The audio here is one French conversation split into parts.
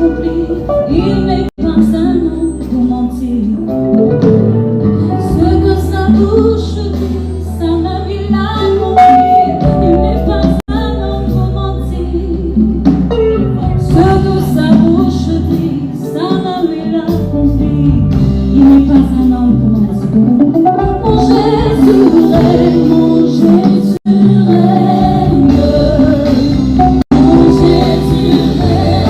accompli. Il n'est pas un homme pour mentir. Ce que sa bouche dit, sa main il l'a accompli. Il n'est pas un homme pour mentir. Ce que sa bouche dit, sa main il l'a accompli. Il n'est pas un homme pour mentir. Mon Jésus règne, mon Jésus règne. Mon Jésus règne.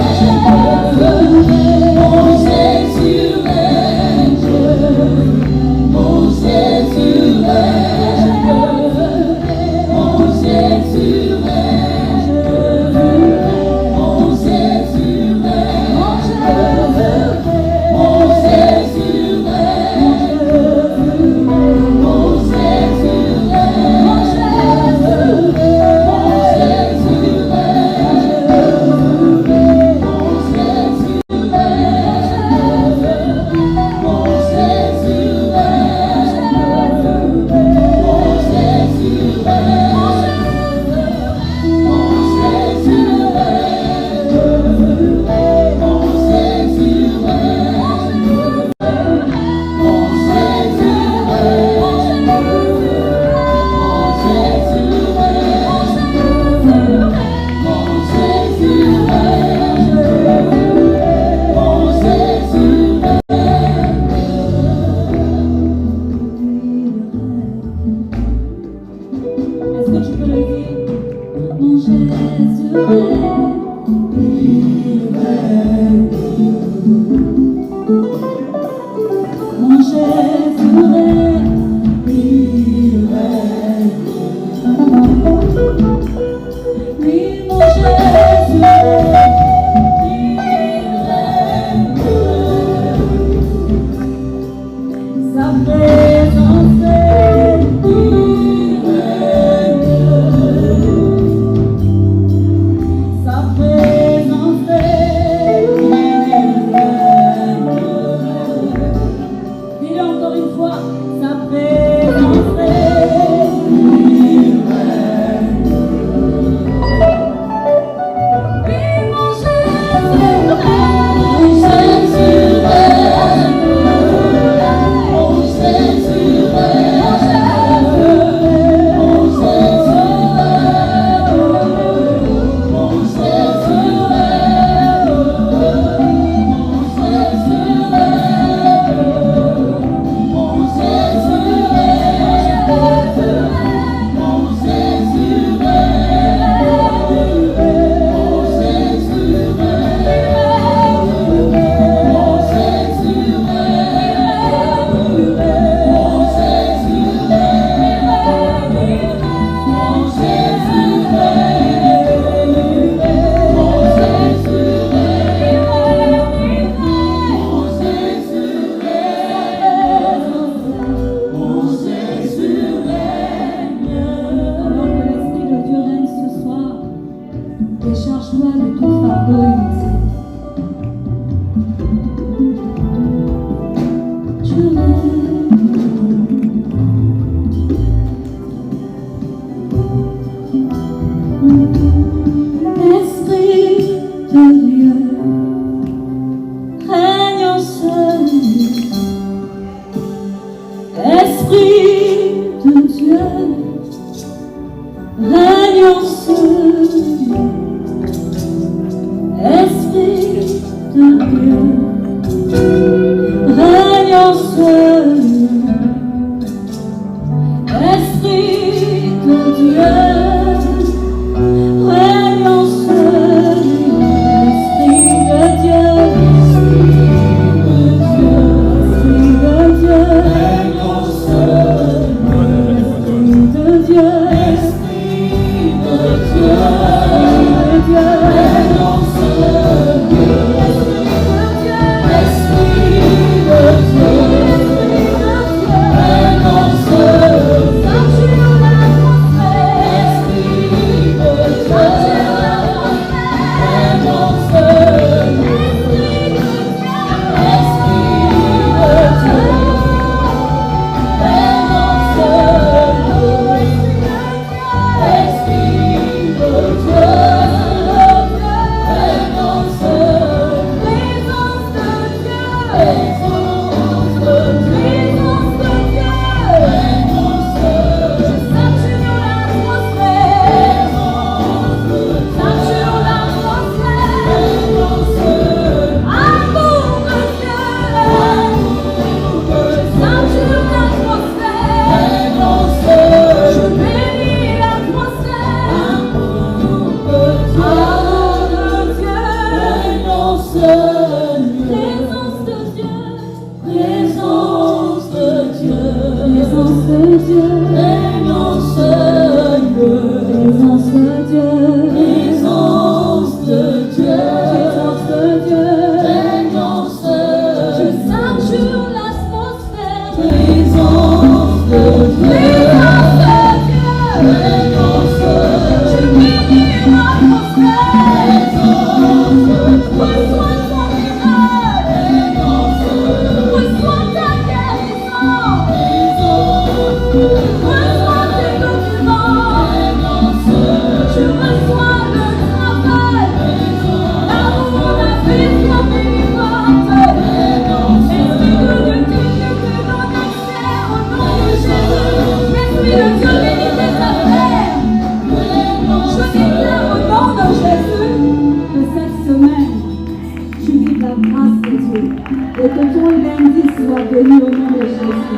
Et que ton lundi soit béni au nom de Jésus.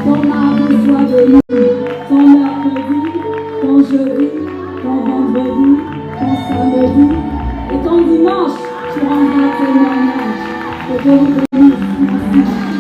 Ton mardi soit béni, ton mercredi, ton jeudi, ton vendredi, ton samedi et ton dimanche, tu rendras témoignage. Que Dieu vous bénisse. Merci.